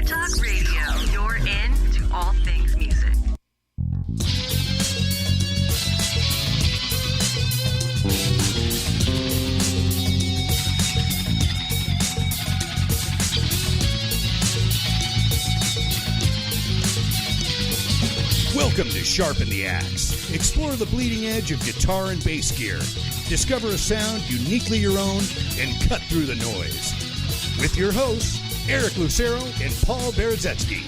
EnterTalk Radio, you're in to all things music. Welcome to Sharpen the Axe. Explore the bleeding edge of guitar and bass gear. Discover a sound uniquely your own and cut through the noise. With your hosts, Eric Lucero and Paul Berezetsky.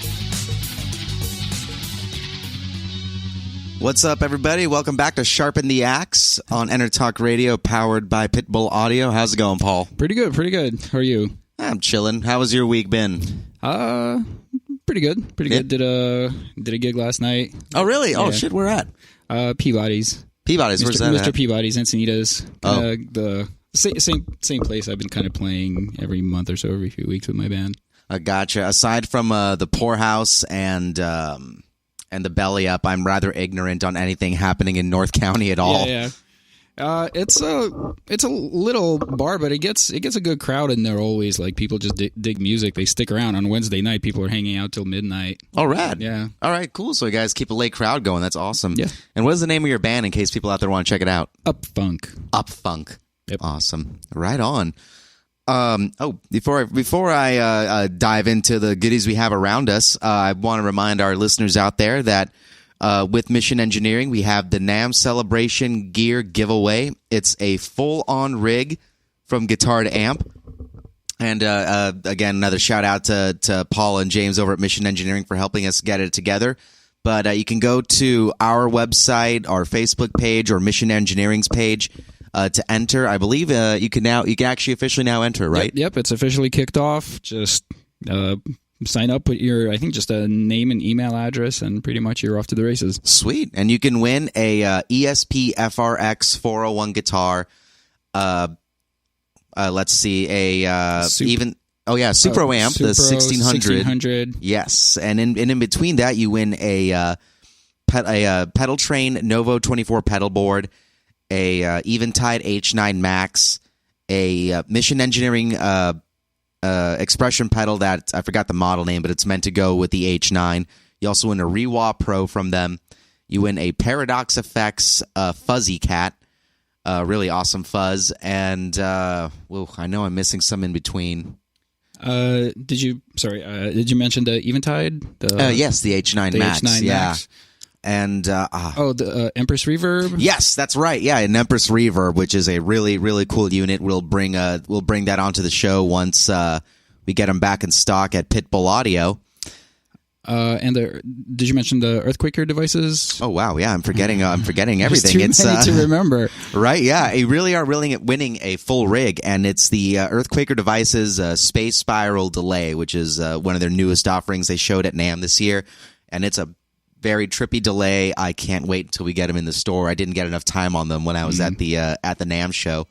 What's up, everybody? Welcome back to Sharpen the Axe on EnterTalk Radio, powered by Pitbull Audio. How's it going, Paul? Pretty good, pretty good. How are you? I'm chilling. How has your week been? Pretty good. Pretty good. Did a gig last night. Oh, really? Yeah. Oh, shit, where at? Peabody's. Peabody's, where's that Mr. at? Peabody's, Encinitas. Oh. The same place I've been kind of playing every month or so, every few weeks with my band. Gotcha. Aside from the Poorhouse and the Belly Up, I'm rather ignorant on anything happening in North County at all. Yeah. It's a little bar, but it gets a good crowd in there always. Like, people just dig music. They stick around on Wednesday night. People are hanging out till midnight. All right. Yeah. All right, cool. So you guys keep a late crowd going. That's awesome. Yeah. And what is the name of your band in case people out there want to check it out? Up Funk. Up Funk. Yep. Awesome. Right on. Before I dive into the goodies we have around us, I want to remind our listeners out there that with Mission Engineering, we have the NAMM Celebration Gear Giveaway. It's a full-on rig from guitar to amp. And again, another shout-out to Paul and James over at Mission Engineering for helping us get it together. But you can go to our website, our Facebook page, or Mission Engineering's page to enter. I believe you can actually officially now enter, right? Yep, it's officially kicked off. Just sign up, put your, I think, just a name and email address, and pretty much you're off to the races. Sweet. And you can win a ESP FRX 401 guitar. Let's see, Super Amp, the 1600. Yes. And in between that, you win a Pedal Train Novo 24 pedal board, a Eventide H9 Max, a Mission Engineering expression pedal that I forgot the model name, but it's meant to go with the H9. You also win a Rewa Pro from them. You win a Paradox Effects Fuzzy Cat, really awesome fuzz, and I know I'm missing some in between. Did you mention the Eventide? Yes, the H9 Max. H9 yeah. Max. And the Empress Reverb. Yes, that's right. Yeah, an Empress Reverb, which is a really, really cool unit. We'll bring that onto the show once we get them back in stock at Pitbull Audio. Did you mention the Earthquaker devices? Oh wow, yeah, I'm forgetting everything. It's too many to remember. Right? Yeah, you really are winning a full rig, and it's the Earthquaker devices Space Spiral Delay, which is one of their newest offerings they showed at NAMM this year, and it's a very trippy delay. I can't wait until we get them in the store. I didn't get enough time on them when I was at the NAMM show.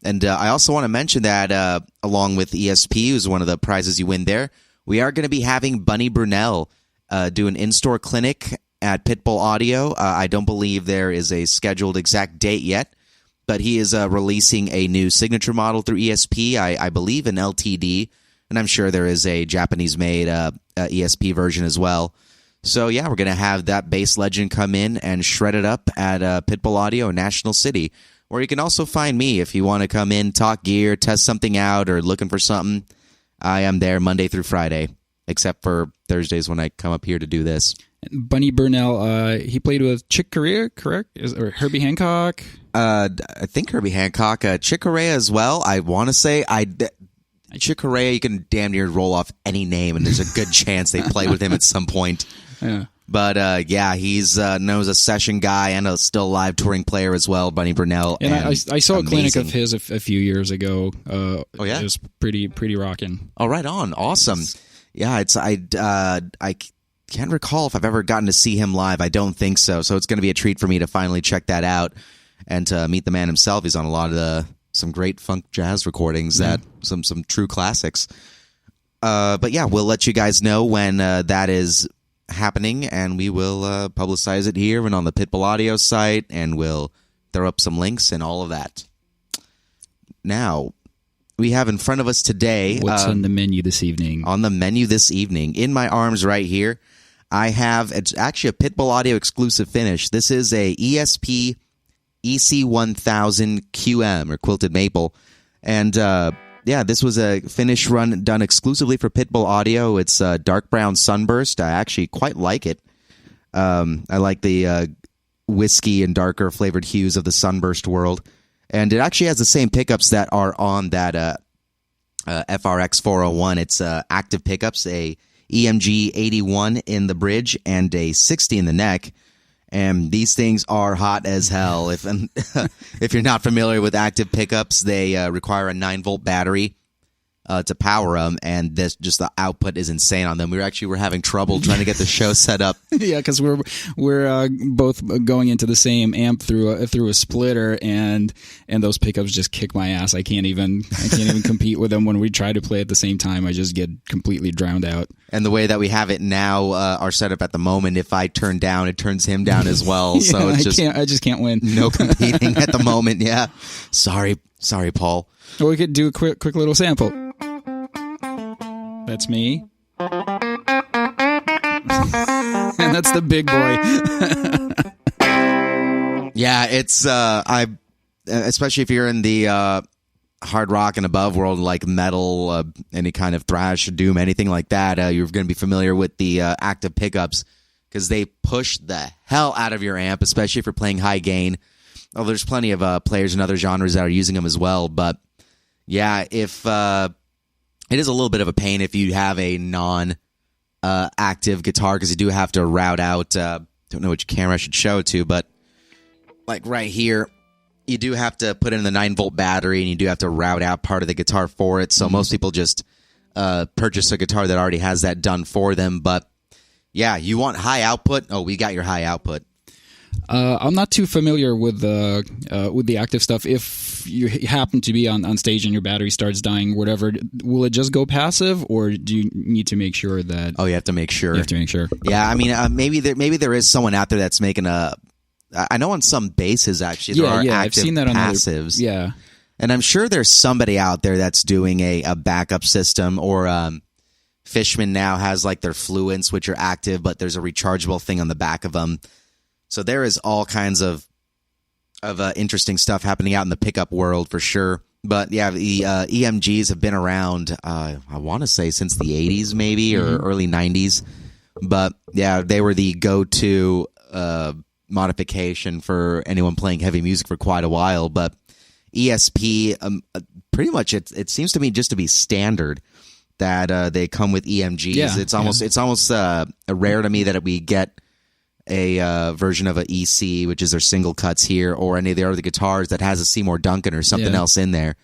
And I also want to mention that along with ESP, who's one of the prizes you win there, we are going to be having Bunny Brunel do an in-store clinic at Pitbull Audio. I don't believe there is a scheduled exact date yet, but he is releasing a new signature model through ESP, I believe an LTD, and I'm sure there is a Japanese-made ESP version as well. So, yeah, we're going to have that bass legend come in and shred it up at Pitbull Audio in National City, where you can also find me if you want to come in, talk gear, test something out, or looking for something. I am there Monday through Friday, except for Thursdays when I come up here to do this. Bunny Burnell, he played with Chick Corea, correct? Or Herbie Hancock? I think Herbie Hancock. Chick Corea as well. I want to say Chick Corea, you can damn near roll off any name, and there's a good chance they played with him at some point. Yeah. But, he's known as a session guy and a still live touring player as well, Bunny Brunel. And I saw a clinic of his a few years ago. Oh, yeah? It was pretty rocking. Oh, right on. Awesome. Yeah, I can't recall if I've ever gotten to see him live. I don't think so. So it's going to be a treat for me to finally check that out and to meet the man himself. He's on a lot of some great funk jazz recordings, that some true classics. But yeah, we'll let you guys know when that is happening, and we will publicize it here and on the Pitbull Audio site, and we'll throw up some links and all of that. Now, we have in front of us today. What's on the menu this evening? On the menu this evening, in my arms right here, I have, it's actually a Pitbull Audio exclusive finish. This is a ESP EC1000 QM, or Quilted Maple. And this was a finish run done exclusively for Pitbull Audio. It's a dark brown Sunburst. I actually quite like it. I like the whiskey and darker flavored hues of the Sunburst world. And it actually has the same pickups that are on that FRX 401. It's active pickups, a EMG 81 in the bridge and a 60 in the neck. And these things are hot as hell. If you're not familiar with active pickups, they require a 9-volt battery to power them, and the output is insane on them. We're having trouble trying to get the show set up. Yeah, because we're both going into the same amp through a splitter, and those pickups just kick my ass. I can't even compete with them when we try to play at the same time. I just get completely drowned out. And the way that we have it now, our setup at the moment, if I turn down, it turns him down as well. Yeah, so it's I just can't win. No competing at the moment. Yeah, sorry, Paul. Well, we could do a quick little sample. That's me. And that's the big boy. Yeah, it's especially if you're in the hard rock and above world, like metal, any kind of thrash, doom, anything like that, you're going to be familiar with the active pickups, because they push the hell out of your amp, especially if you're playing high gain. Oh, there's plenty of players in other genres that are using them as well, but yeah, if it is a little bit of a pain if you have a non-active guitar, because you do have to route out, don't know which camera I should show it to, but like right here, you do have to put in the 9-volt battery, and you do have to route out part of the guitar for it. So most people just purchase a guitar that already has that done for them. But yeah, you want high output? Oh, we got your high output. I'm not too familiar with the active stuff. If you happen to be on stage and your battery starts dying, whatever, will it just go passive, or do you need to make sure that? Oh, you have to make sure. You have to make sure. Yeah, I mean, maybe there is someone out there that's making a. I know on some bases actually there are active I've seen that on passives. Yeah, and I'm sure there's somebody out there that's doing a backup system, or Fishman now has like their Fluents, which are active, but there's a rechargeable thing on the back of them. So there is all kinds of interesting stuff happening out in the pickup world for sure. But yeah, the EMGs have been around, I want to say since the 80s maybe, or early 90s. But yeah, they were the go-to modification for anyone playing heavy music for quite a while. But ESP, pretty much it seems to me just to be standard that they come with EMGs. Yeah, it's almost rare to me that we get a version of an EC, which is their single cuts here, or any of the other guitars that has a Seymour Duncan or something else in there.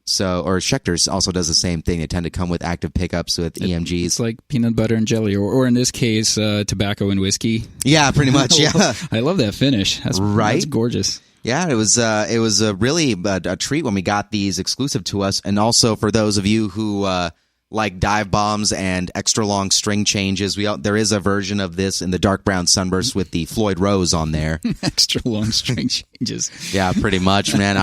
So, or Schecter's also does the same thing. They tend to come with active pickups with EMGs. It's like peanut butter and jelly, or in this case, tobacco and whiskey. Yeah, pretty much. Yeah, I love that finish. That's gorgeous. Yeah, it was really a treat when we got these exclusive to us, and also for those of you who like dive bombs and extra long string changes, there is a version of this in the dark brown Sunburst with the Floyd Rose on there. Extra long string changes. Yeah, pretty much, man.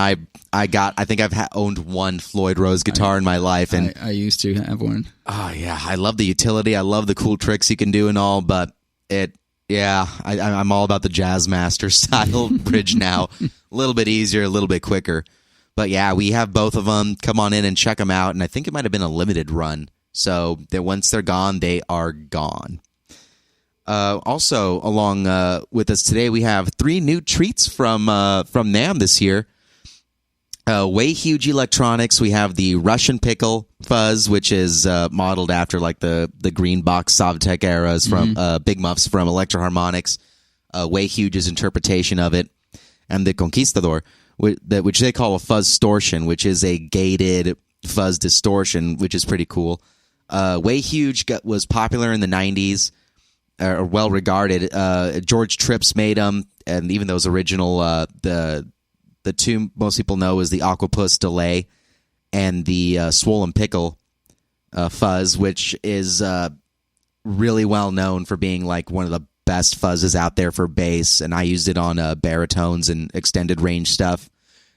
I think I've owned one Floyd Rose guitar in my life, and I used to have one. Oh yeah, I love the utility. I love the cool tricks you can do and all, but I'm all about the Jazzmaster style bridge now. A little bit easier, a little bit quicker. But yeah, we have both of them. Come on in and check them out. And I think it might have been a limited run. So that once they're gone, they are gone. Also, along with us today, we have 3 new treats from NAMM this year. Way Huge Electro-Harmonix. We have the Russian Pickle fuzz, which is modeled after like the green box Sovtek eras from Big Muffs from Electro-Harmonix. Way Huge's interpretation of it, and the Conquistador, which they call a Fuzzstortion, which is a gated fuzz distortion, which is pretty cool. Way Huge was popular in the 90s, or well regarded. George Trips made them, and even those original, the two most people know is the Aquapus delay and the Swollen Pickle fuzz, which is really well known for being like one of the best fuzzes out there for bass, and I used it on baritones and extended range stuff.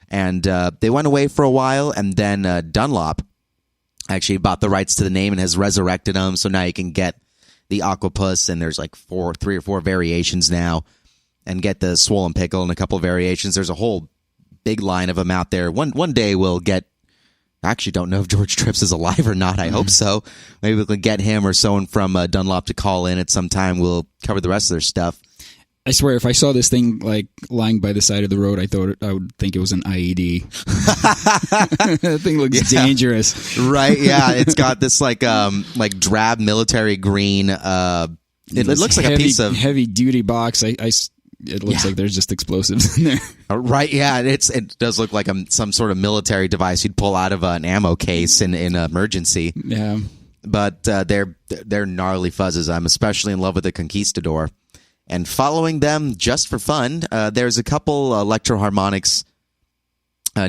And they went away for a while, and then Dunlop actually bought the rights to the name and has resurrected them. So now you can get the Aquapus, and there's like 3 or 4 variations now, and get the Swollen Pickle and a couple of variations. There's a whole big line of them out there. One day we'll get. I actually don't know if George Trips is alive or not. I hope so. Maybe we can get him or someone from Dunlop to call in at some time. We'll cover the rest of their stuff. I swear, if I saw this thing like lying by the side of the road, I would think it was an IED. That thing looks dangerous, right? Yeah, it's got this like drab military green. It looks like a piece of heavy duty box. It looks like there's just explosives in there. Right? Yeah, it does look like some sort of military device you'd pull out of an ammo case in an emergency. Yeah, but they're gnarly fuzzes. I'm especially in love with the Conquistador. And following them just for fun, there's a couple Electro-Harmonix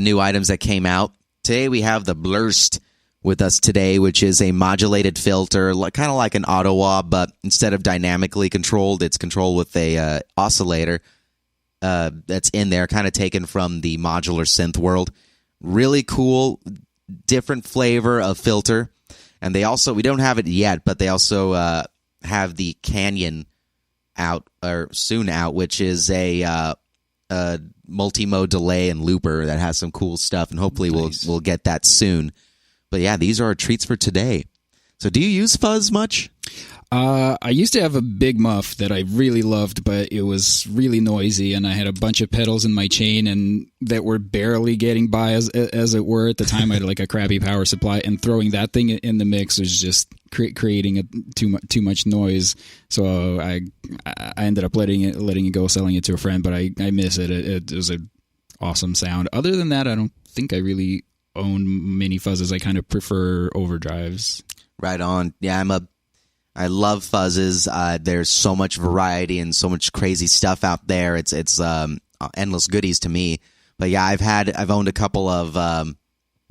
new items that came out. Today we have the Blurst with us today, which is a modulated filter, kind of like an Ottawa, but instead of dynamically controlled, it's controlled with a oscillator that's in there, kind of taken from the modular synth world. Really cool, different flavor of filter. And they also, we don't have it yet, but they also have the Canyon out, or soon out, which is a multi-mode delay and looper that has some cool stuff, and hopefully we'll get that soon. But yeah, these are our treats for today. So do you use fuzz much? I used to have a big muff that I really loved, but it was really noisy, and I had a bunch of pedals in my chain and that were barely getting by, as it were. At the time, I had like a crappy power supply, and throwing that thing in the mix was just creating too much noise. So I ended up letting it go, selling it to a friend. But I miss it. It was an awesome sound. Other than that, I don't think I really own mini fuzzes. I kind of prefer overdrives. Right on. Yeah, I love fuzzes. There's so much variety and so much crazy stuff out there. It's endless goodies to me. But yeah, I've owned a couple of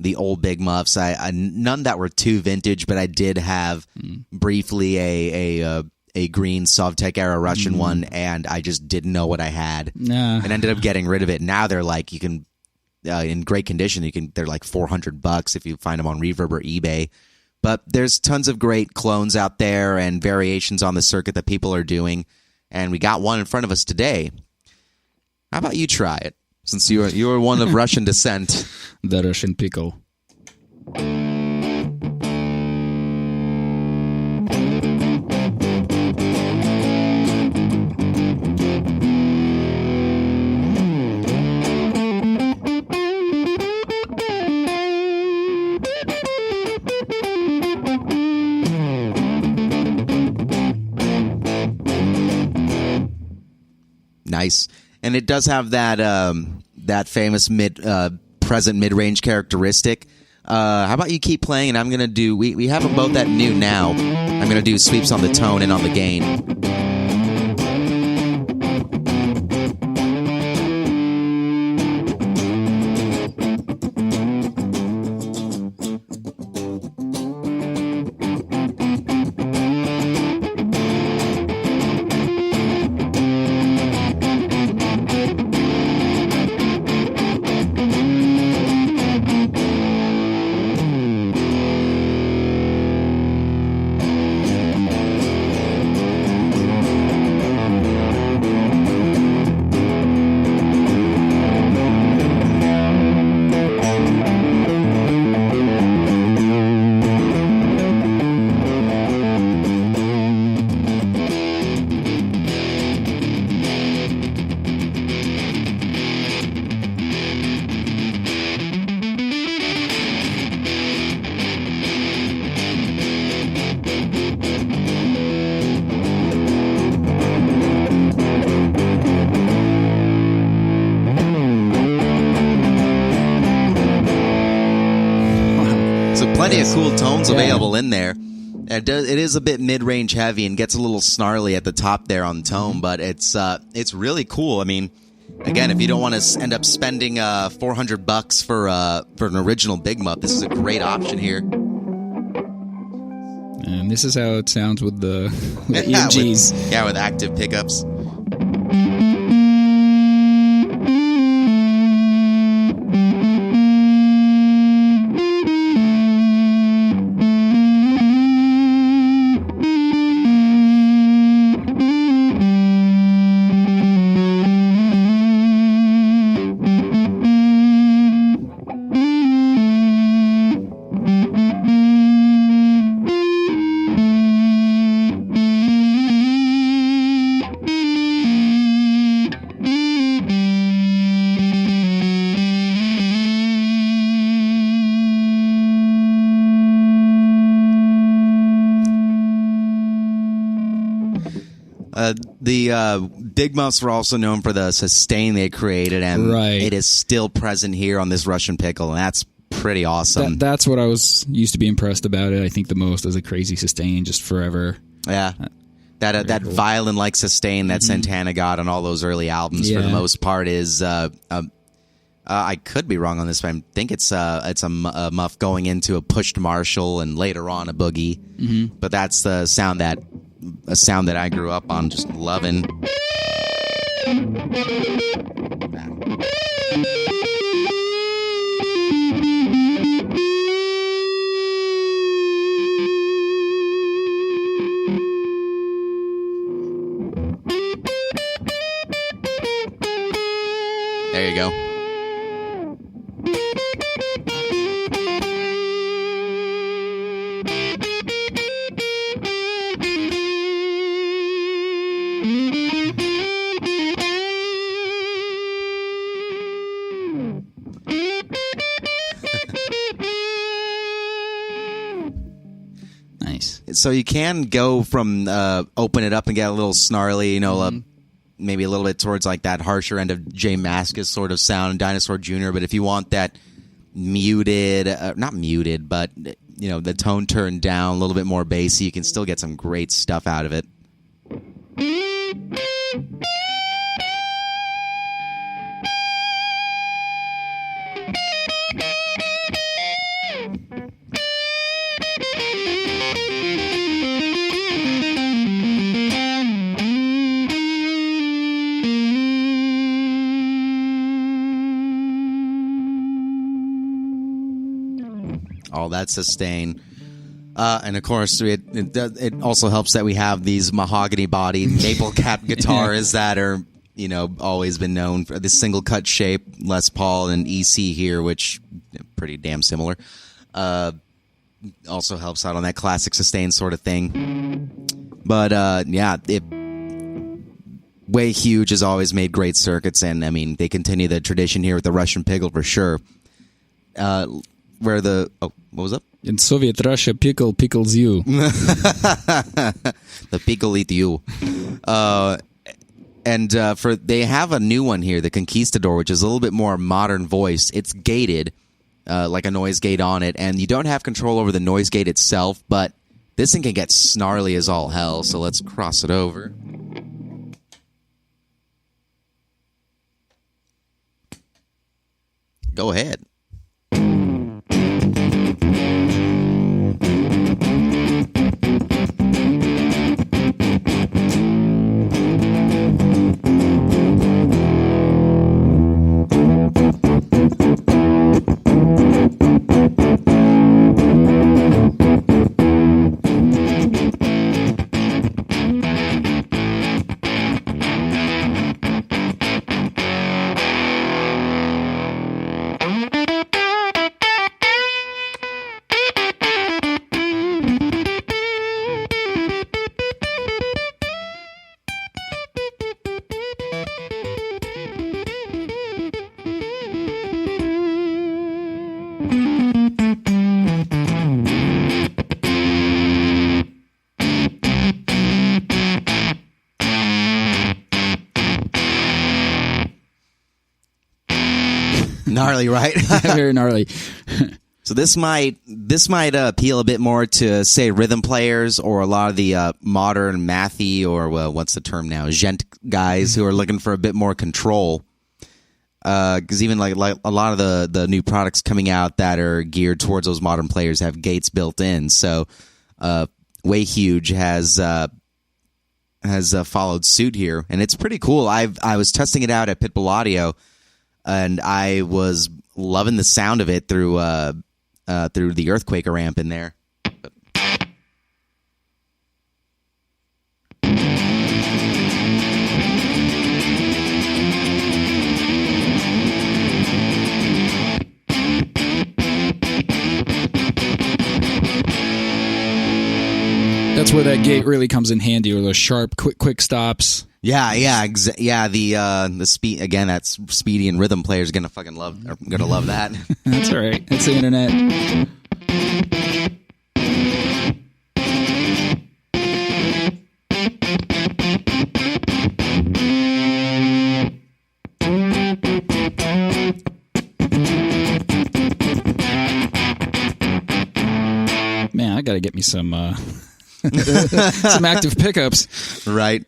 the old big muffs. I none that were too vintage, but I did have briefly a green Sovtek era Russian one, and I just didn't know what I had, and ended up getting rid of it. Now they're like, you can in great condition. They're like $400 if you find them on Reverb or eBay. But there's tons of great clones out there and variations on the circuit that people are doing, and we got one in front of us today. How about you try it, since you are one of Russian descent? The Russian Pickle. Nice. And it does have that famous present mid-range characteristic. How about you keep playing, and I'm going to do... We have them both at new now. I'm going to do sweeps on the tone and on the gain. Plenty of cool tones available in there. It is a bit mid-range heavy and gets a little snarly at the top there on tone, but it's really cool. I mean, again, if you don't want to end up spending $400 for an original Big Muff, this is a great option here. And this is how it sounds with the EMGs. With active pickups. The Big Muffs were also known for the sustain they created, and it is still present here on this Russian Pickle, and that's pretty awesome. That's what I used to be impressed about it. I think the most is a crazy sustain, just forever. Yeah. That cool violin-like sustain that Santana got on all those early albums for the most part is I could be wrong on this, but I think it's a muff going into a pushed Marshall and later on a boogie. Mm-hmm. But that's the sound that I grew up on, just loving. There you go. Nice. So you can go from open it up and get a little snarly, maybe a little bit towards like that harsher end of J Mascis sort of sound, Dinosaur Jr. But if you want that muted, not muted, but the tone turned down, a little bit more bassy, you can still get some great stuff out of it. All that sustain. And of course, it also helps that we have these mahogany-bodied maple cap guitars that are, always been known for this single cut shape. Les Paul and EC here, which pretty damn similar. Also helps out on that classic sustain sort of thing. But Way Huge has always made great circuits, and I mean they continue the tradition here with the Russian Pickle for sure. What was up? In Soviet Russia, pickle pickles you. The pickle eat you. They have a new one here, the Conquistador, which is a little bit more modern voice. It's gated, like a noise gate on it, and you don't have control over the noise gate itself, but this thing can get snarly as all hell, so let's cross it over. Go ahead. Gnarly, right? Very gnarly. So this might appeal a bit more to, say, rhythm players or a lot of the modern mathy or what's the term now, gent guys who are looking for a bit more control. Because even like a lot of the new products coming out that are geared towards those modern players have gates built in. So Way Huge has followed suit here, and it's pretty cool. I was testing it out at Pitbull Audio, and I was loving the sound of it through the Earthquaker amp in there. That's where that gate really comes in handy, or those sharp, quick stops. Yeah. The speed again. That's speedy, and rhythm players gonna love that. That's all right. That's the internet. get me some some active pickups. Right.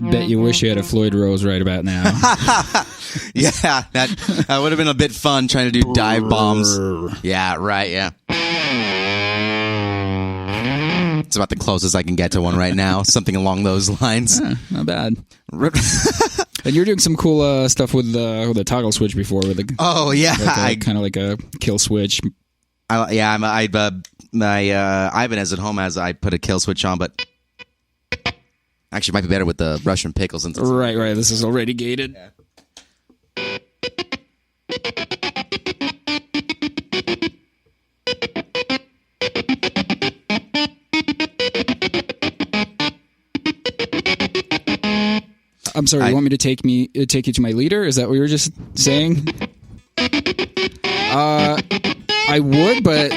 Bet you wish you had a Floyd Rose right about now. Yeah, that would have been a bit fun trying to do dive bombs. Yeah, right, yeah. It's about the closest I can get to one right now. Something along those lines. Yeah, not bad. And you're doing some cool stuff with the toggle switch before. With the, oh, yeah. Kind of like a kill switch. My Ibanez at home has I put a kill switch on, but actually it might be better with the Russian Pickle since it's right. This is already gated. Yeah. I'm sorry. You want me to take you to my leader? Is that what you were just saying? I would, but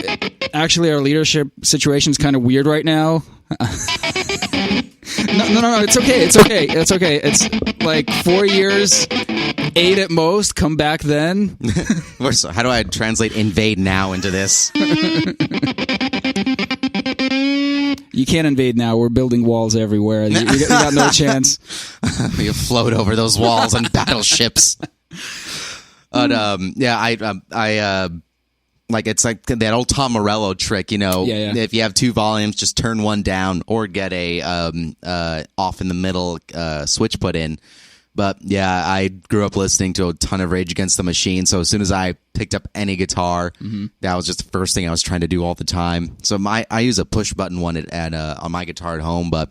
actually, our leadership situation is kind of weird right now. No. It's okay. It's like 4 years, 8 at most. Come back then. So how do I translate invade now into this? You can't invade now. We're building walls everywhere. You got no chance. You float over those walls on battleships. But I like it's like that old Tom Morello trick, you know. Yeah. If you have 2 volumes, just turn one down or get a off in the middle switch put in. But yeah, I grew up listening to a ton of Rage Against the Machine, so as soon as I picked up any guitar, that was just the first thing I was trying to do all the time. So I use a push button one at on my guitar at home, but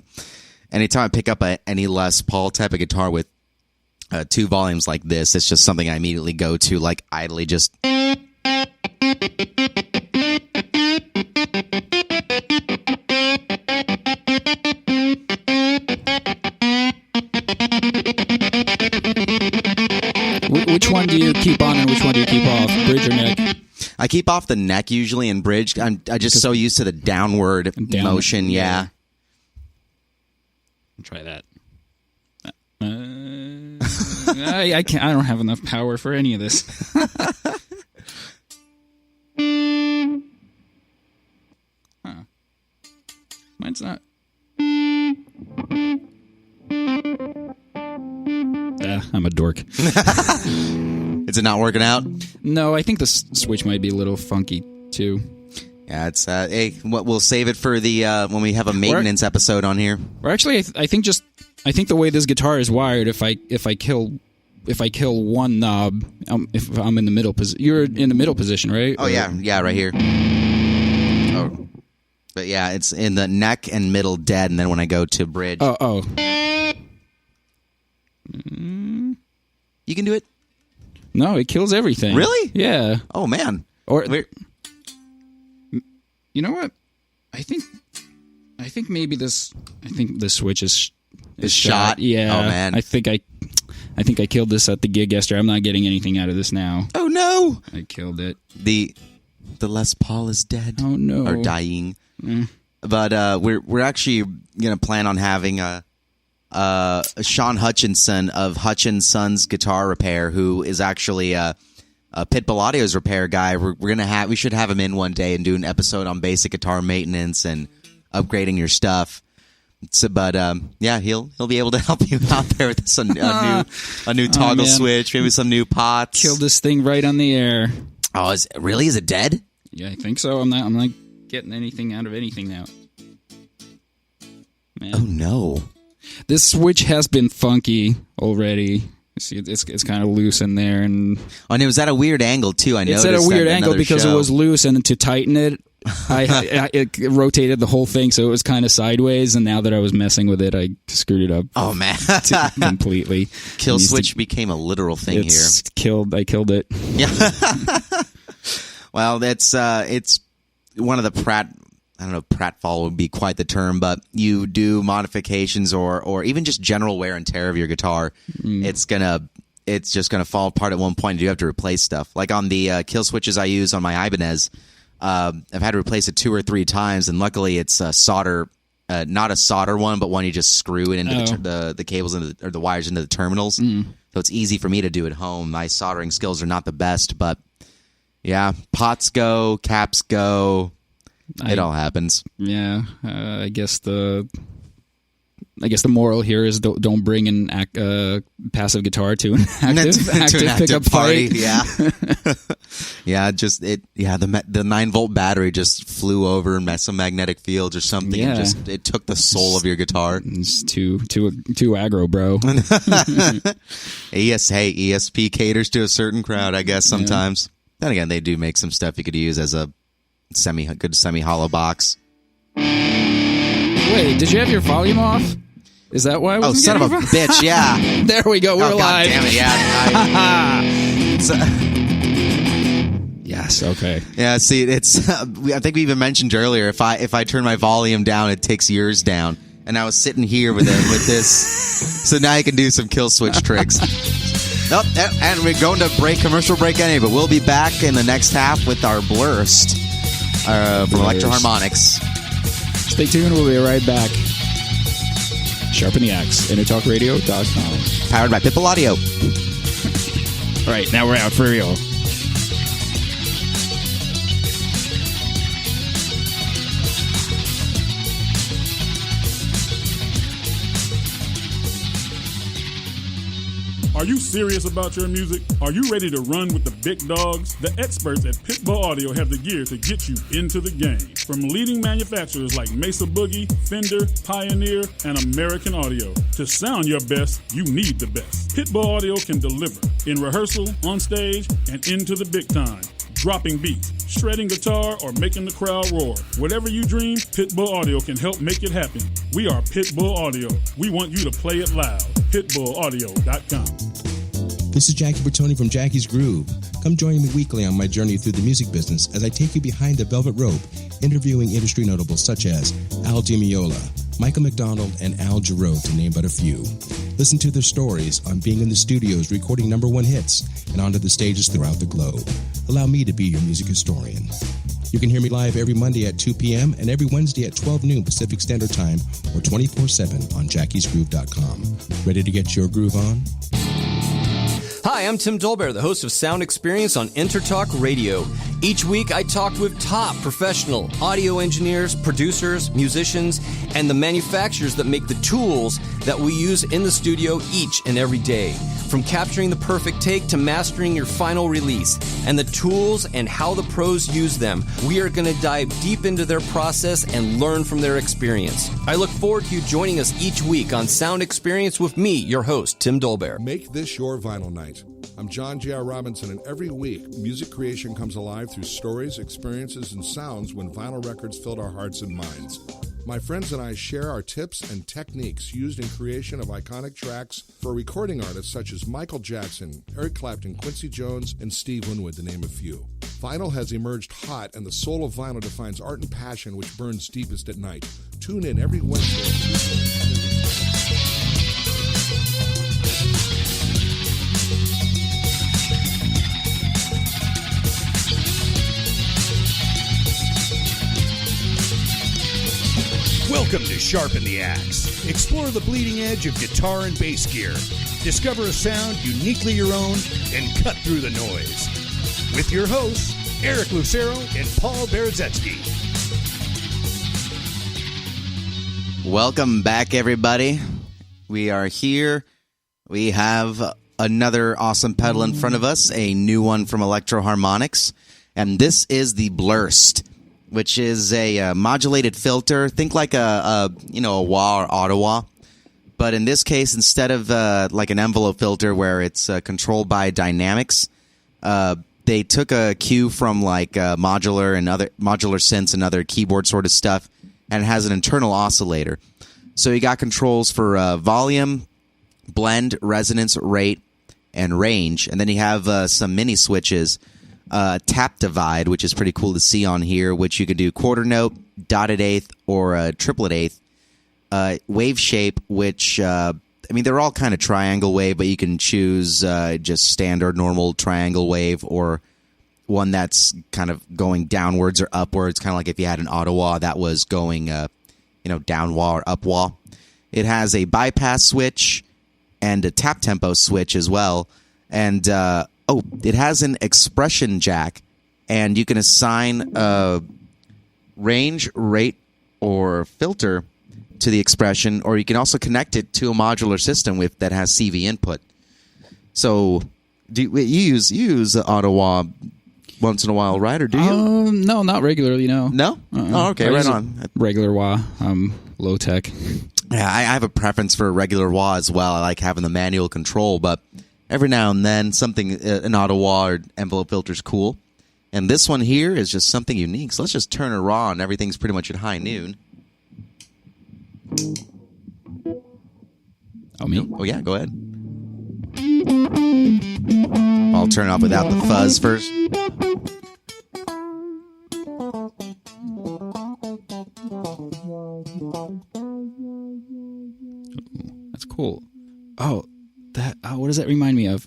anytime I pick up any Les Paul type of guitar with 2 volumes like this, it's just something I immediately go to, like idly just. Which one do you keep on and which one do you keep off? Bridge or neck? I keep off the neck usually and bridge. I'm just so used to the downward motion. Yeah. Try that. I can't. I don't have enough power for any of this. Huh. Mine's not. I'm a dork. Is it not working out? No, I think the switch might be a little funky too. Yeah, it's hey, we'll save it for the when we have a maintenance episode on here. Or actually, I think the way this guitar is wired, if I kill one knob, if I'm in the middle position, you're in the middle position, right? Oh yeah, right here. Oh, but yeah, it's in the neck and middle dead, and then when I go to bridge, oh. You can do it. No, it kills everything. Really? Yeah. Oh man. Or you know what? I think maybe this. I think the switch is shot. Yeah. Oh man. I think I killed this at the gig yesterday. I'm not getting anything out of this now. Oh no. I killed it. The Les Paul is dead. Oh no. Or dying. But we're actually gonna plan on having Sean Hutchinson of Hutchinson's Guitar Repair, who is actually a Pitbull Audio's repair guy. We should have him in one day and do an episode on basic guitar maintenance and upgrading your stuff. So, but yeah, he'll be able to help you out there with a new toggle switch, maybe some new pots. Kill this thing right on the air. Oh, is it dead? Yeah, I think so. I'm not getting anything out of anything now. Man. Oh no. This switch has been funky already. See, it's kind of loose in there, and it was at a weird angle too. I noticed it's at a weird angle because show. it was loose, and to tighten it, it rotated the whole thing, so it was kind of sideways. And now that I was messing with it, I screwed it up. Oh man, completely. Kill switch became a literal thing here. I killed it. Yeah. Well, it's one of the pratfall would be quite the term, but you do modifications or even just general wear and tear of your guitar, it's just gonna fall apart at one point. And you have to replace stuff. Like on the kill switches I use on my Ibanez, I've had to replace it 2 or 3 times, and luckily it's a solder, not a solder one, but one you just screw it into the cables or the wires into the terminals. So it's easy for me to do at home. My soldering skills are not the best, but yeah, pots go, caps go. It all happens. Yeah, I guess the moral here is don't bring an passive guitar to an active pickup party. Fight. Yeah, yeah. The 9-volt battery just flew over some magnetic fields or something. Yeah. And it took the soul of your guitar. It's too aggro, bro. ESP caters to a certain crowd, I guess. Sometimes. Yeah. Then again, they do make some stuff you could use as a good semi-hollow box. Wait, did you have your volume off? Is that why I wasn't son of a bitch, yeah. There we go, we're live. God damn it, yeah. Yes, okay. Yeah, see, it's I think we even mentioned earlier, if I turn my volume down, it takes yours down. And I was sitting here with this. So now you can do some kill switch tricks. Nope, and we're going to commercial break anyway, but we'll be back in the next half with our Blurst from Electro-Harmonix. Stay tuned, we'll be right back. Sharpen the Axe, EnterTalkRadio.com. Powered by Pitbull Audio. All right, now we're out for real. Are you serious about your music? Are you ready to run with the big dogs? The experts at Pitbull Audio have the gear to get you into the game. From leading manufacturers like Mesa Boogie, Fender, Pioneer, and American Audio. To sound your best, you need the best. Pitbull Audio can deliver in rehearsal, on stage, and into the big time. Dropping beats, shredding guitar, or making the crowd roar. Whatever you dream, Pitbull Audio can help make it happen. We are Pitbull Audio. We want you to play it loud. PitbullAudio.com. This is Jackie Bertoni from Jackie's Groove. Come join me weekly on my journey through the music business as I take you behind the velvet rope, interviewing industry notables such as Al Di Meola, Michael McDonald, and Al Jarreau, to name but a few. Listen to their stories on being in the studios recording #1 hits and onto the stages throughout the globe. Allow me to be your music historian. You can hear me live every Monday at 2 p.m. and every Wednesday at 12 noon Pacific Standard Time or 24/7 on jackiesgroove.com. Ready to get your groove on? Hi, I'm Tim Dolbear, the host of Sound Experience on EnterTalk Radio. Each week, I talk with top professional audio engineers, producers, musicians, and the manufacturers that make the tools that we use in the studio each and every day. From capturing the perfect take to mastering your final release, and the tools and how the pros use them, we are going to dive deep into their process and learn from their experience. I look forward to you joining us each week on Sound Experience with me, your host, Tim Dolbear. Make this your vinyl night. I'm John J.R. Robinson, and every week, music creation comes alive through stories, experiences, and sounds when vinyl records filled our hearts and minds. My friends and I share our tips and techniques used in creation of iconic tracks for recording artists such as Michael Jackson, Eric Clapton, Quincy Jones, and Steve Winwood, to name a few. Vinyl has emerged hot, and the soul of vinyl defines art and passion which burns deepest at night. Tune in every Wednesday. Welcome to Sharpen the Axe. Explore the bleeding edge of guitar and bass gear. Discover a sound uniquely your own and cut through the noise. With your hosts, Eric Lucero and Paul Berezetsky. Welcome back, everybody. We are here. We have another awesome pedal in front of us, a new one from Electro-Harmonix, and this is the Blurst, which is a modulated filter. Think like a wah or Ottawa, But in this case, instead of like an envelope filter where it's controlled by dynamics, they took a cue from like modular synths and other keyboard sort of stuff, and it has an internal oscillator. So you got controls for volume, blend, resonance, rate, and range, and then you have some mini switches. Tap divide, which is pretty cool to see on here, which you can do quarter note, dotted eighth, or triplet eighth. Wave shape, which, they're all kind of triangle wave, but you can choose just standard normal triangle wave or one that's kind of going downwards or upwards, kind of like if you had an auto wah that was going, down wah or up wah. It has a bypass switch and a tap tempo switch as well. And, it has an expression jack, and you can assign a range, rate, or filter to the expression, or you can also connect it to a modular system that has CV input. So, you use Ottawa once in a while, right? Or do you? No, not regularly. No. No? Oh, okay, right on. Regular wah, low tech. Yeah, I have a preference for regular wah as well. I like having the manual control, but every now and then an Ottawa or envelope filter is cool. And this one here is just something unique. So let's just turn it on. Everything's pretty much at high noon. Oh, me? Oh, yeah, go ahead. I'll turn it off without the fuzz first. That's cool. Oh, what does that remind me of?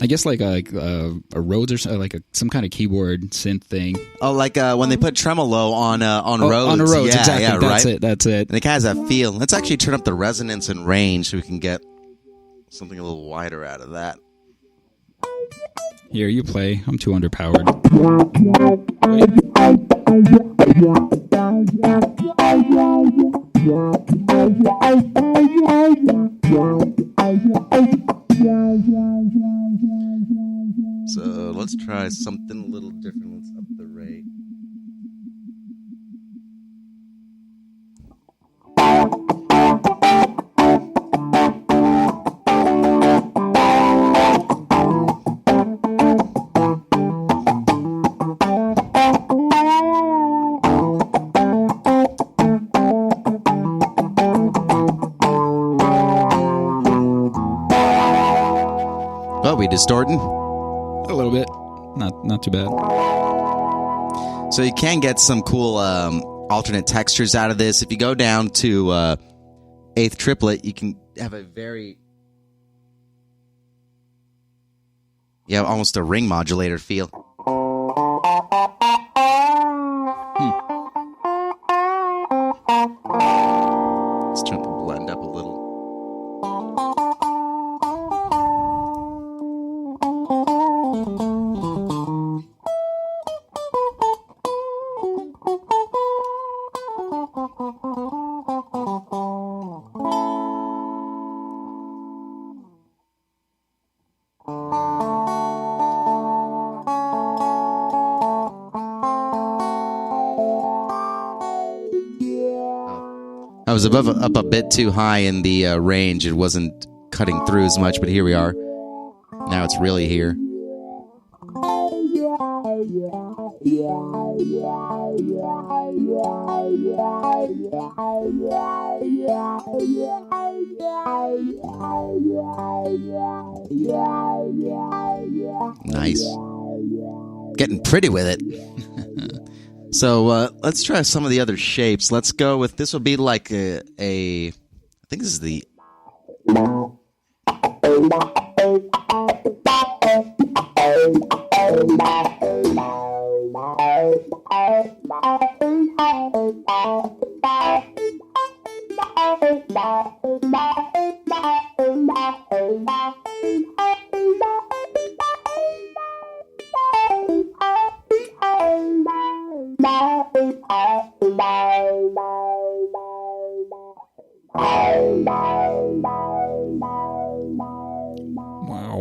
I guess like a Rhodes or like some kind of keyboard synth thing. Oh, like when they put tremolo on Rhodes. On a Rhodes, yeah, exactly. Yeah, that's right? it. That's it. And it kind of has that feel. Let's actually turn up the resonance and range so we can get something a little wider out of that. Here, you play. I'm too underpowered. So let's try something a little different. Let's up the rate. Oh, we distorting? A little bit. Not too bad. So you can get some cool alternate textures out of this. If you go down to eighth triplet, you can have a very... Yeah, almost a ring modulator feel. Let's turn the blend up a little. I was up a bit too high in the range. It wasn't cutting through as much, but here we are. Now it's really here. Nice. Getting pretty with it. So let's try some of the other shapes. Let's go with, this will be like I think this is the...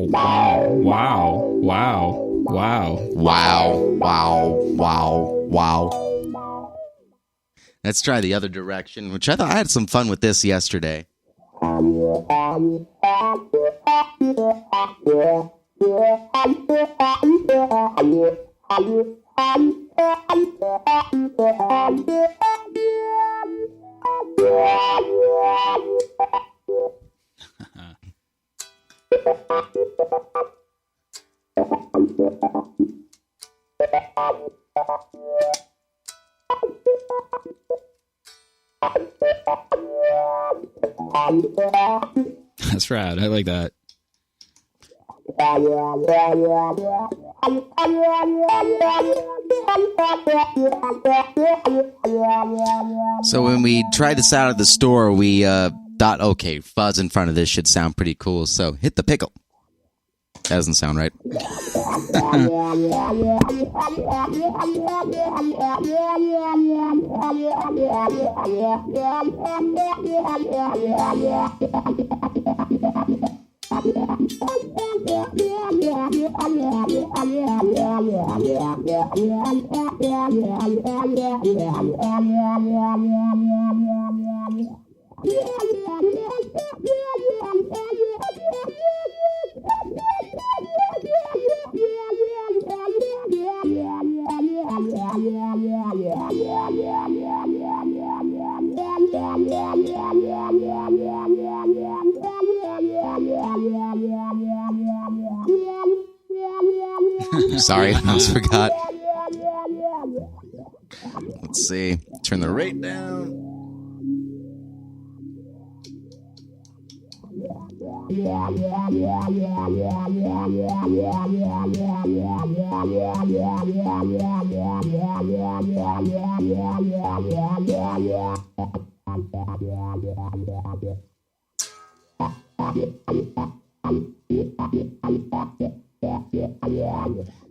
Wow. Let's try the other direction, which I thought I had some fun with this yesterday. That's rad. I like that. So when we tried this out at the store, we thought, okay, fuzz in front of this should sound pretty cool. So hit the pickle. That doesn't sound right. Sorry, I almost forgot. Let's see. Turn the rate down.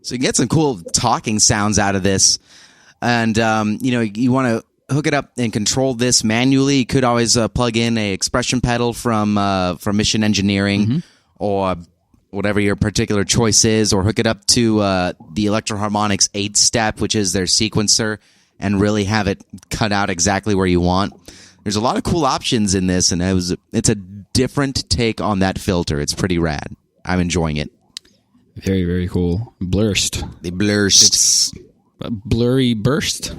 So you get some cool talking sounds out of this. And, you want to hook it up and control this manually. You could always plug in a expression pedal from Mission Engineering or whatever your particular choice is, or hook it up to the Electro-Harmonix 8-step, which is their sequencer, and really have it cut out exactly where you want. There's a lot of cool options in this, and it's a different take on that filter. It's pretty rad. I'm enjoying it. Very, very cool. Blurst. The Blurst. It's a blurry burst.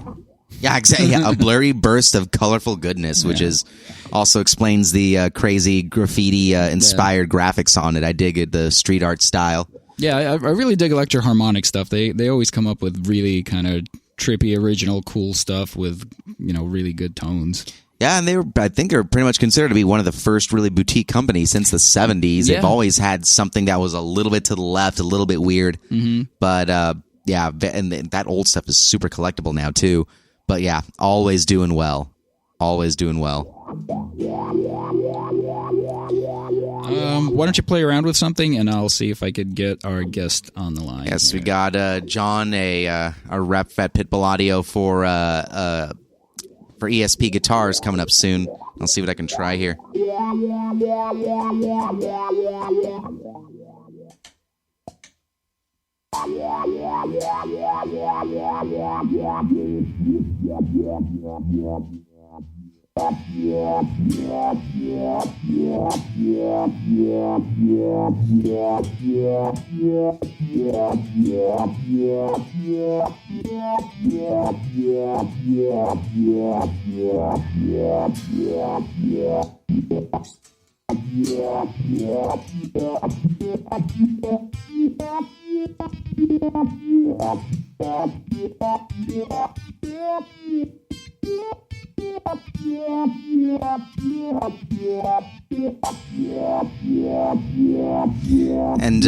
Yeah, exactly. Yeah, a blurry burst of colorful goodness, which is also explains the crazy graffiti inspired graphics on it. I dig it, the street art style. Yeah, I really dig Electro-Harmonix stuff. They always come up with really kind of trippy, original, cool stuff with really good tones. Yeah, and I think they're pretty much considered to be one of the first really boutique companies since the 70s. Yeah. They've always had something that was a little bit to the left, a little bit weird. But yeah, and that old stuff is super collectible now too. But yeah, always doing well. Always doing well. Why don't you play around with something, and I'll see if I could get our guest on the line. Yes, we got John, a rep at Pitbull Audio for ESP guitars coming up soon. I'll see what I can try here. And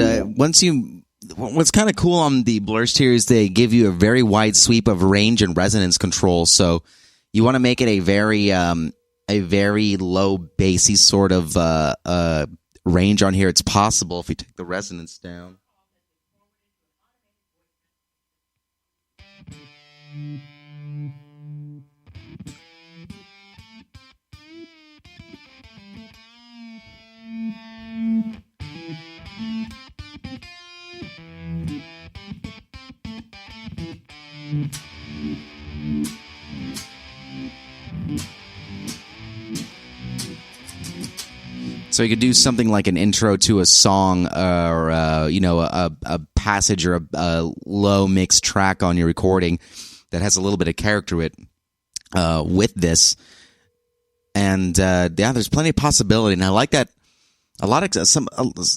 what's kind of cool on the Blurst here is they give you a very wide sweep of range and resonance control. So you want to make it a very low bassy sort of range on here. It's possible if we take the resonance down. So you could do something like an intro to a song, or a passage or a low mix track on your recording that has a little bit of character to it with this. And there's plenty of possibility, and I like that. Some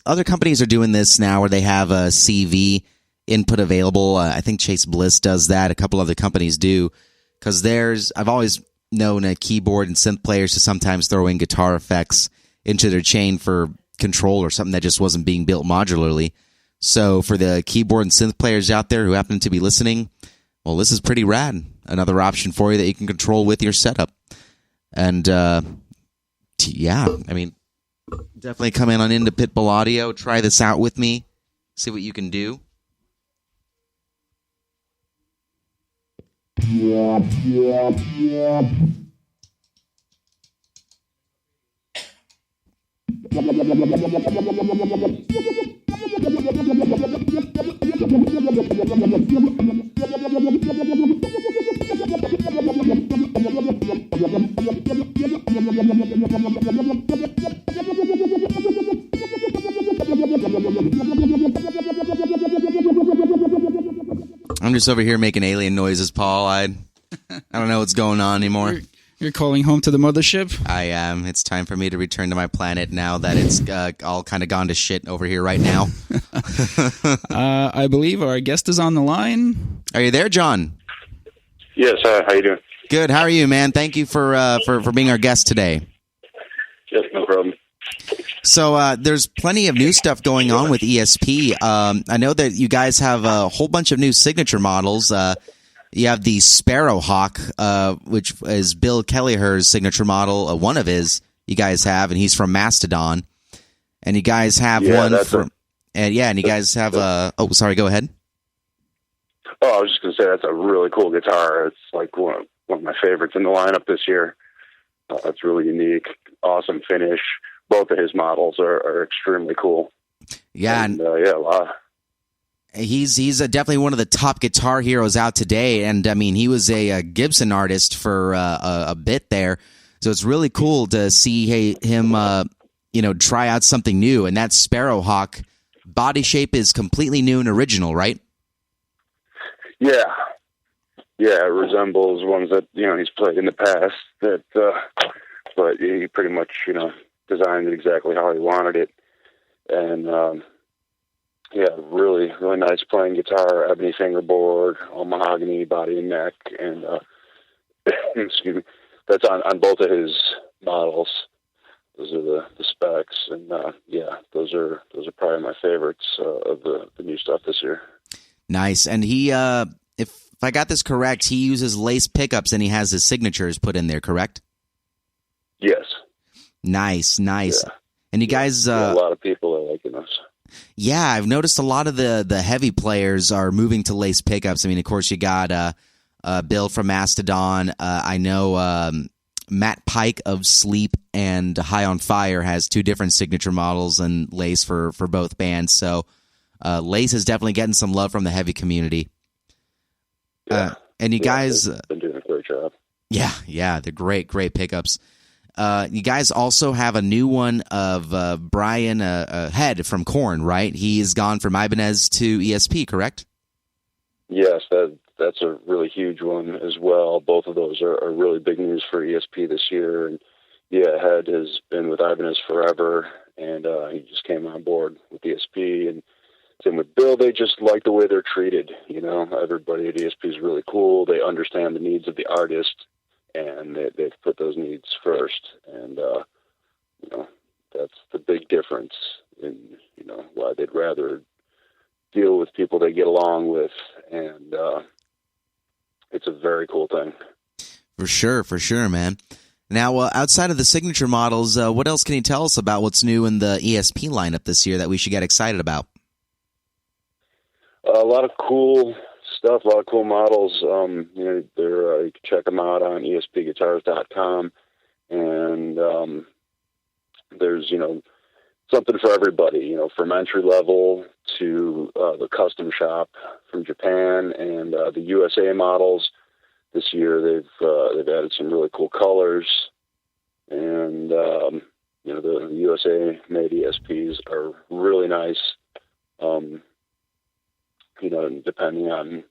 other companies are doing this now, where they have a CV input available. I think Chase Bliss does that. A couple other companies do, because I've always known keyboard and synth players to sometimes throw in guitar effects into their chain for control or something that just wasn't being built modularly. So for the keyboard and synth players out there who happen to be listening, well, this is pretty rad. Another option for you that you can control with your setup. And definitely come in into Pitbull Audio, try this out with me, see what you can do. I'm just over here making alien noises, Paul. I don't know what's going on anymore. You're calling home to the mothership? I am. It's time for me to return to my planet now that it's all kind of gone to shit over here right now. I believe our guest is on the line. Are you there, John? Yes. How you doing? Good. How are you, man? Thank you for being our guest today. Yes, no problem. So there's plenty of new stuff going on with ESP. I know that you guys have a whole bunch of new signature models. You have the Sparrowhawk, which is Bill Kelleher's signature model. One of his you guys have, and he's from Mastodon. And you guys have one from, and you guys have oh, sorry, go ahead. Oh, I was just gonna say that's a really cool guitar. It's like one of my favorites in the lineup this year. It's really unique, awesome finish. Both of his models are extremely cool. Yeah, and a lot. He's definitely one of the top guitar heroes out today, and I mean he was a Gibson artist for a bit there, so it's really cool to see him try out something new. And that Sparrowhawk body shape is completely new and original, right? Yeah, it resembles ones that he's played in the past. But he pretty much designed it exactly how he wanted it, and. Really, really nice playing guitar, ebony fingerboard, all mahogany body and neck, and excuse me, that's on both of his models. Those are the specs, and those are probably my favorites of the new stuff this year. Nice, and he, if I got this correct, he uses lace pickups and he has his signatures put in there, correct? Yes. Nice. Yeah. And you guys, a lot of people are liking this. Yeah, I've noticed a lot of the heavy players are moving to lace pickups. I mean, of course, you got Bill from Mastodon. I know Matt Pike of Sleep and High on Fire has two different signature models and lace for both bands. So lace is definitely getting some love from the heavy community. And you guys been doing a great job. Yeah, they're great pickups. You guys also have a new one of Brian Head from Korn, right? He's gone from Ibanez to ESP, correct? Yes, that's a really huge one as well. Both of those are really big news for ESP this year. And Head has been with Ibanez forever, and he just came on board with ESP. And same with Bill, they just like the way they're treated. Everybody at ESP is really cool. They understand the needs of the artist. And they've put those needs first, and that's the big difference in why they'd rather deal with people they get along with, and it's a very cool thing. For sure, man. Now, outside of the signature models, what else can you tell us about what's new in the ESP lineup this year that we should get excited about? A lot of cool stuff, a lot of cool models. You can check them out on espguitars.com, and there's something for everybody, you know, from entry level to the custom shop from Japan and the USA models. This year they've added some really cool colors, and you know, the USA made ESPs are really nice. You know, depending on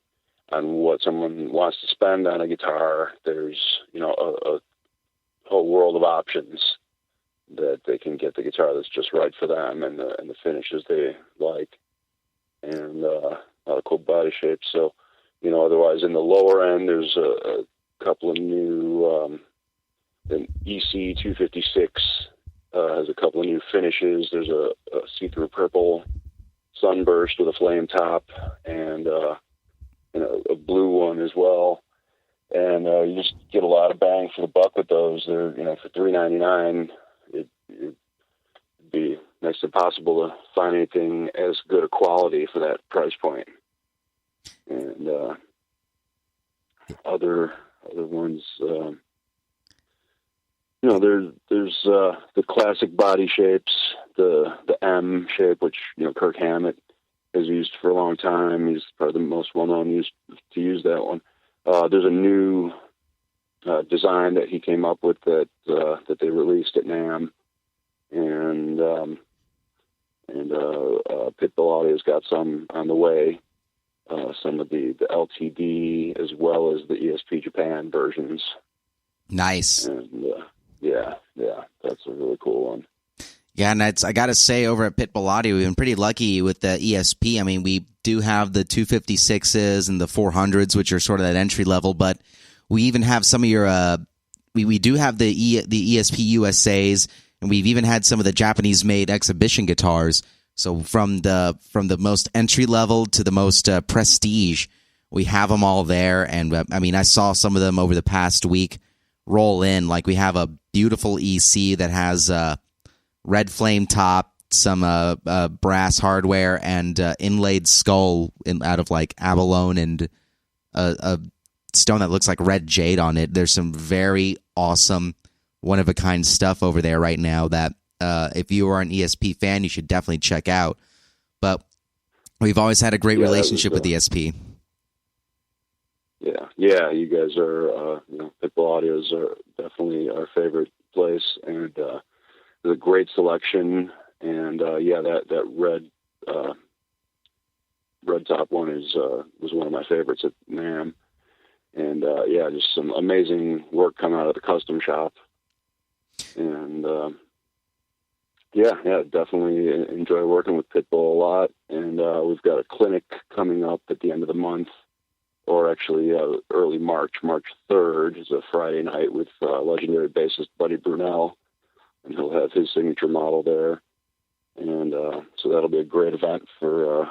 what someone wants to spend on a guitar, there's, you know, a whole world of options that they can get the guitar that's just right for them and the finishes they like, and a lot of cool body shapes. So, you know, otherwise in the lower end, there's a couple of new, an EC 256 has a couple of new finishes. There's a see-through purple Sunburst with a flame top, and a blue one as well. And you just get a lot of bang for the buck with those. They're, you know, for $399, it'd be next to impossible to find anything as good a quality for that price point. And other ones, you know, there's the classic body shapes, the M shape, which, you know, Kirk Hammett has used for a long time. He's probably the most well-known to use that one. There's a new design that he came up with that they released at NAMM, and Pitbull Audio's got some on the way. Some of the LTD as well as the ESP Japan versions. Nice. And yeah, that's a really cool one. Yeah, and I got to say, over at Pitbull Audio, we've been pretty lucky with the ESP. I mean, we do have the 256s and the 400s, which are sort of that entry level, but we even have some of your we do have the ESP USAs, and we've even had some of the Japanese-made exhibition guitars. So from the most entry level to the most prestige, we have them all there. And I mean, I saw some of them over the past week roll in. Like, we have a beautiful EC that has red flame top, some brass hardware, and inlaid skull out of like abalone and a stone that looks like red jade on it. There's some very awesome, one-of-a-kind stuff over there right now that if you are an ESP fan, you should definitely check out. But we've always had a great relationship with ESP. Yeah, you guys are, you know, Pitbull Audios are definitely our favorite place, and there's a great selection. And that red top one was one of my favorites at NAMM. And just some amazing work coming out of the custom shop. And definitely enjoy working with Pitbull a lot. And we've got a clinic coming up at the end of the month, or actually early March 3rd is a Friday night with legendary bassist Buddy Brunel, and he'll have his signature model there. And so that'll be a great event for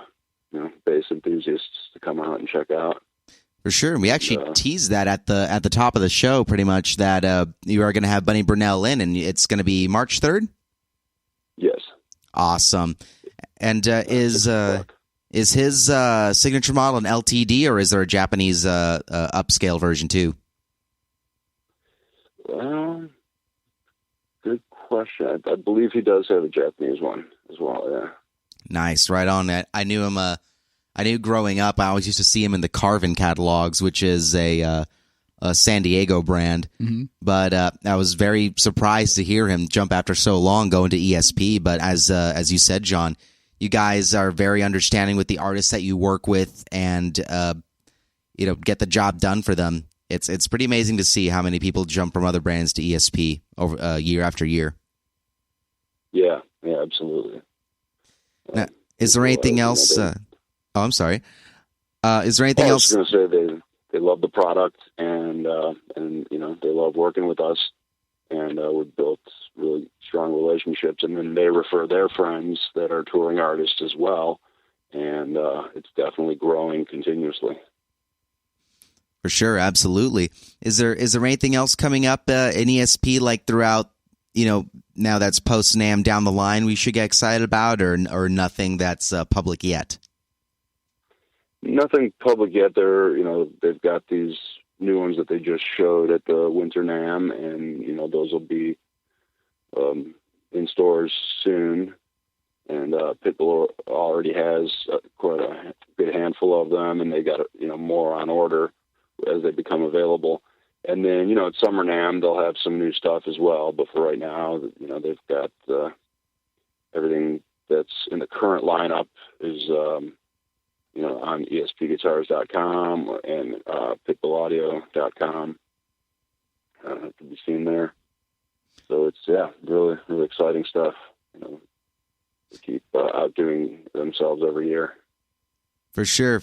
bass enthusiasts to come out and check out. For sure. We actually teased that at the top of the show, pretty much, that you are going to have Buddy Brunel in, and it's going to be March 3rd? Yes. Awesome. And is his signature model an LTD, or is there a Japanese upscale version too? Good question. I believe he does have a Japanese one as well, yeah. Nice. Right on that. I knew him. I knew growing up, I always used to see him in the Carvin catalogs, which is a San Diego brand. Mm-hmm. But I was very surprised to hear him jump after so long going to ESP. But as you said, John, you guys are very understanding with the artists that you work with, and get the job done for them. It's pretty amazing to see how many people jump from other brands to ESP over year after year. Yeah, absolutely. Now, is there anything else? I'm sorry. Is there anything else? I was going to say they love the product, and they love working with us, and we've built really strong relationships, and then they refer their friends that are touring artists as well, and it's definitely growing continuously. For sure, absolutely. Is there anything else coming up in ESP, like throughout, now that's post NAMM down the line, we should get excited about, or nothing that's public yet? Nothing public yet. They've got these new ones that they just showed at the Winter NAMM, and those will be in stores soon. and Pitbull already has quite a good handful of them, and they got more on order as they become available. And then at Summer NAMM they'll have some new stuff as well. But for right now, they've got everything that's in the current lineup is on espguitars.com and pitbullaudio.com to be seen there. So it's really, really exciting stuff. They keep outdoing themselves every year. For sure.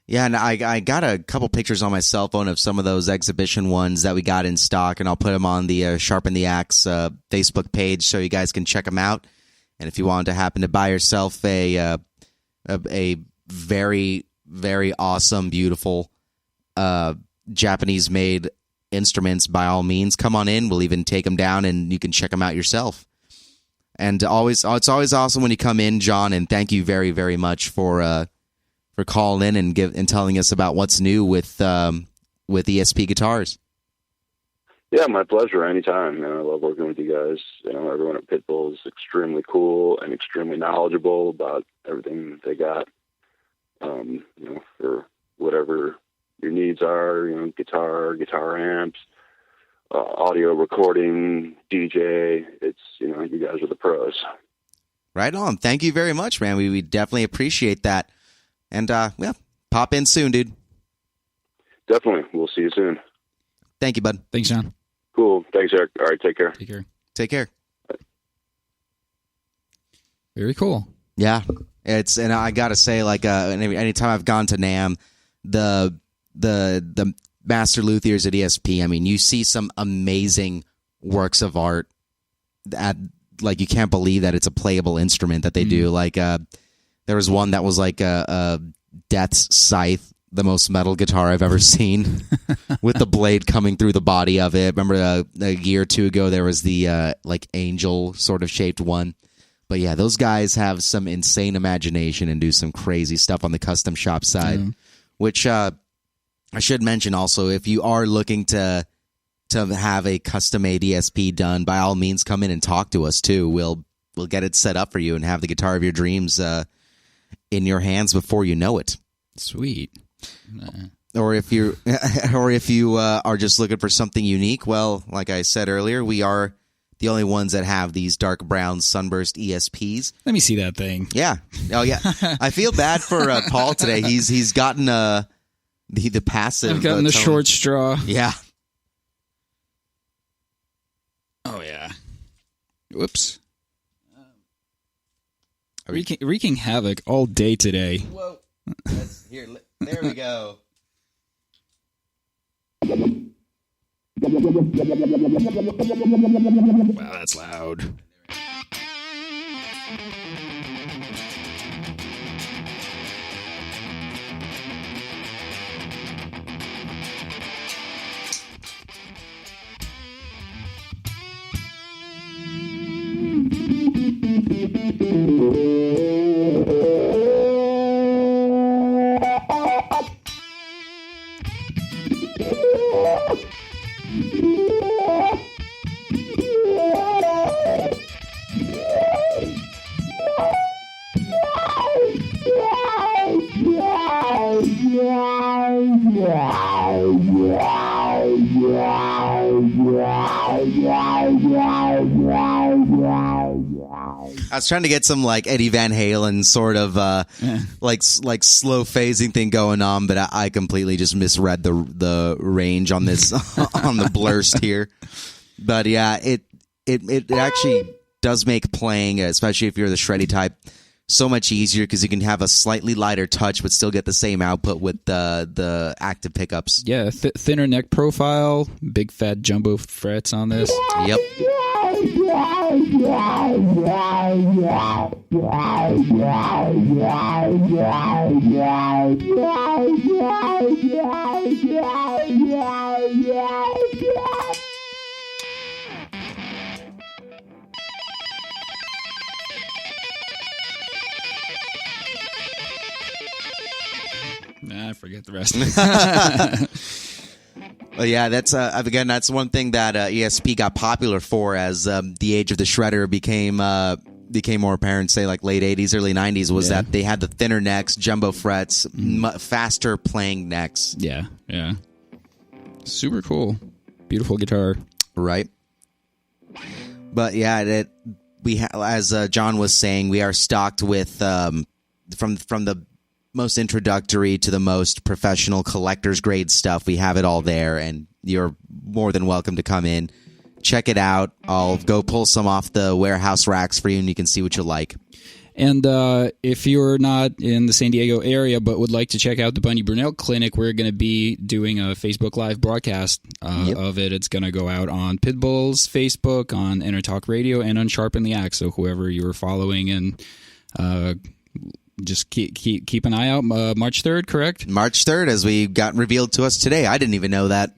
Yeah, and I got a couple pictures on my cell phone of some of those exhibition ones that we got in stock, and I'll put them on the Sharpen the Axe Facebook page so you guys can check them out. And if you want to happen to buy yourself a very, very awesome, beautiful Japanese-made instruments, by all means, come on in. We'll even take them down, and you can check them out yourself. And it's always awesome when you come in, John. And thank you very, very much for calling in and telling us about what's new with ESP guitars. Yeah, my pleasure. Anytime. I love working with you guys. Everyone at Pitbull is extremely cool and extremely knowledgeable about everything they got. For whatever your needs are, guitar amps, audio recording, DJ. It's you guys are the pros. Right on. Thank you very much, man. We definitely appreciate that. And pop in soon, dude. Definitely. We'll see you soon. Thank you, bud. Thanks, John. Cool. Thanks, Eric. All right, take care. Take care. Very cool. Yeah. And I gotta say, anytime I've gone to NAMM, the master luthiers at ESP, I mean, you see some amazing works of art that, you can't believe that it's a playable instrument that they do. There was one that was like a Death's Scythe, the most metal guitar I've ever seen, with the blade coming through the body of it. Remember a year or two ago, there was the angel sort of shaped one. But yeah, those guys have some insane imagination and do some crazy stuff on the custom shop side, which I should mention also, if you are looking to have a custom-made ESP done, by all means, come in and talk to us too. We'll get it set up for you and have the guitar of your dreams in your hands before you know it. Sweet. Or if you are just looking for something unique, well, like I said earlier, we are the only ones that have these dark brown Sunburst ESPs. Let me see that thing. Yeah. Oh yeah. I feel bad for Paul today. He's gotten the passive. I've gotten the tone. short straw. Yeah. Oh yeah. Whoops. Wreaking havoc all day today. Whoa. Here, there we go. Wow, that's loud. I was trying to get some Eddie Van Halen sort of like slow phasing thing going on, but I completely just misread the range on this on the Blurst here. But yeah, it actually does make playing, especially if you're the shreddy type, so much easier because you can have a slightly lighter touch but still get the same output with the active pickups. Yeah, thinner neck profile, big fat jumbo frets on this. Yep. Nah, I forget the rest. Well, yeah, that's one thing that ESP got popular for as the age of the shredder became became more apparent, say like late 80s, early 90s, was that they had the thinner necks, jumbo frets, faster playing necks. Yeah. Super cool. Beautiful guitar. Right. But yeah, as John was saying, we are stocked with from the most introductory to the most professional collector's grade stuff. We have it all there, and you're more than welcome to come in. Check it out. I'll go pull some off the warehouse racks for you, and you can see what you like. And if you're not in the San Diego area but would like to check out the Bunny Brunel Clinic, we're going to be doing a Facebook Live broadcast of it. It's going to go out on Pitbull's Facebook, on EnterTalk Radio, and on Sharpen the Axe. So whoever you're following, and just keep an eye out. March 3rd, correct? March 3rd, as we got revealed to us today. I didn't even know that.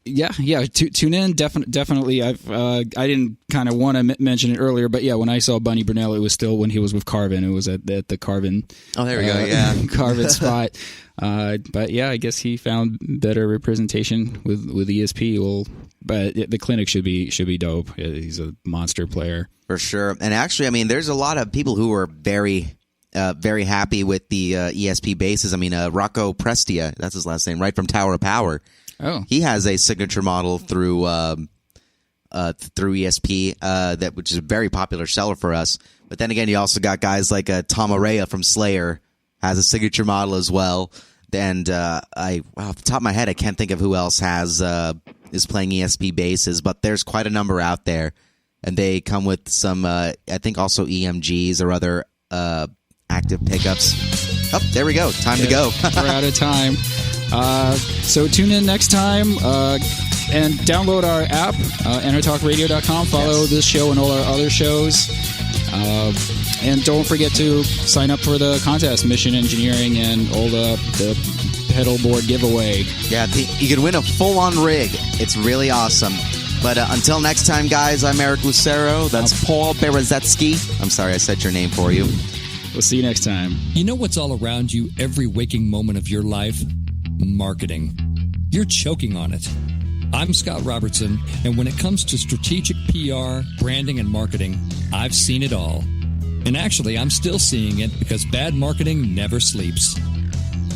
Yeah. Tune in. Definitely. I didn't kind of want to mention it earlier, but yeah, when I saw Bunny Brunel, it was still when he was with Carvin. It was at the Carvin. Oh, there we go. Yeah, Carvin spot. But yeah, I guess he found better representation with ESP. Well, but the clinic should be dope. He's a monster player for sure. And actually, I mean, there's a lot of people who are very happy with the ESP basses. I mean, Rocco Prestia, that's his last name, right, from Tower of Power. Oh, he has a signature model through ESP which is a very popular seller for us. But then again, you also got guys like Tom Araya from Slayer has a signature model as well. And off the top of my head, I can't think of who else is playing ESP basses, but there's quite a number out there, and they come with some I think also EMGs or other active pickups. Oh, there we go. Time to go. We're out of time. So tune in next time and download our app, EnterTalkRadio.com. Follow this show and all our other shows. And don't forget to sign up for the contest, Mission Engineering, and all the pedal board giveaway. Yeah, you can win a full-on rig. It's really awesome. But until next time, guys, I'm Eric Lucero. That's Paul Berezetsky. I'm sorry I said your name for you. We'll see you next time. You know what's all around you every waking moment of your life? Marketing. You're choking on it. I'm Scott Robertson, and when it comes to strategic PR, branding, and marketing, I've seen it all. And actually, I'm still seeing it because bad marketing never sleeps.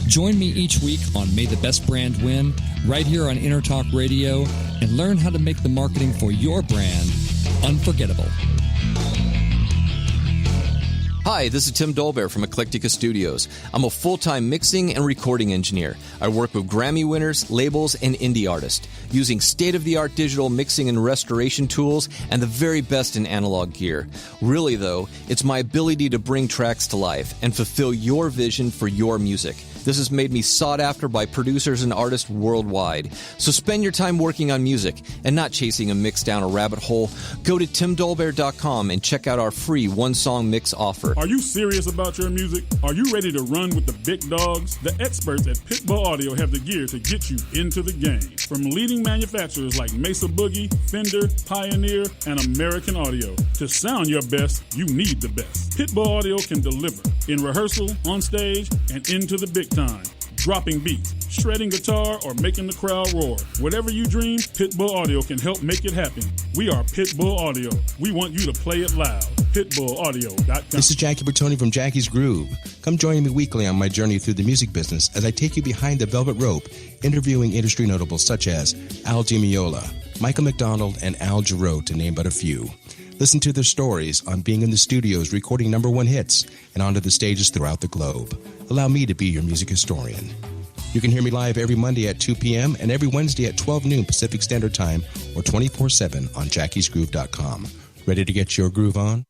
Join me each week on May the Best Brand Win, right here on EnterTalk Radio, and learn how to make the marketing for your brand unforgettable. Hi, this is Tim Dolbear from Eclectica Studios. I'm a full-time mixing and recording engineer. I work with Grammy winners, labels, and indie artists, using state-of-the-art digital mixing and restoration tools and the very best in analog gear. Really, though, it's my ability to bring tracks to life and fulfill your vision for your music. This has made me sought after by producers and artists worldwide. So spend your time working on music and not chasing a mix down a rabbit hole. Go to timdolbear.com and check out our free one-song mix offer. Are you serious about your music? Are you ready to run with the big dogs? The experts at Pitbull Audio have the gear to get you into the game. From leading manufacturers like Mesa Boogie, Fender, Pioneer, and American Audio. To sound your best, you need the best. Pitbull Audio can deliver in rehearsal, on stage, and into the big time. Dropping beats, shredding guitar, or making the crowd roar. Whatever you dream, Pitbull Audio can help make it happen. We are Pitbull Audio. We want you to play it loud. PitbullAudio.com. This is Jackie Bertoni from Jackie's Groove. Come join me weekly on my journey through the music business as I take you behind the velvet rope, interviewing industry notables such as Al Di Meola, Michael McDonald, and Al Jarreau, to name but a few. Listen to their stories on being in the studios recording #1 hits and onto the stages throughout the globe. Allow me to be your music historian. You can hear me live every Monday at 2 p.m. and every Wednesday at 12 noon Pacific Standard Time or 24/7 on jackiesgroove.com. Ready to get your groove on?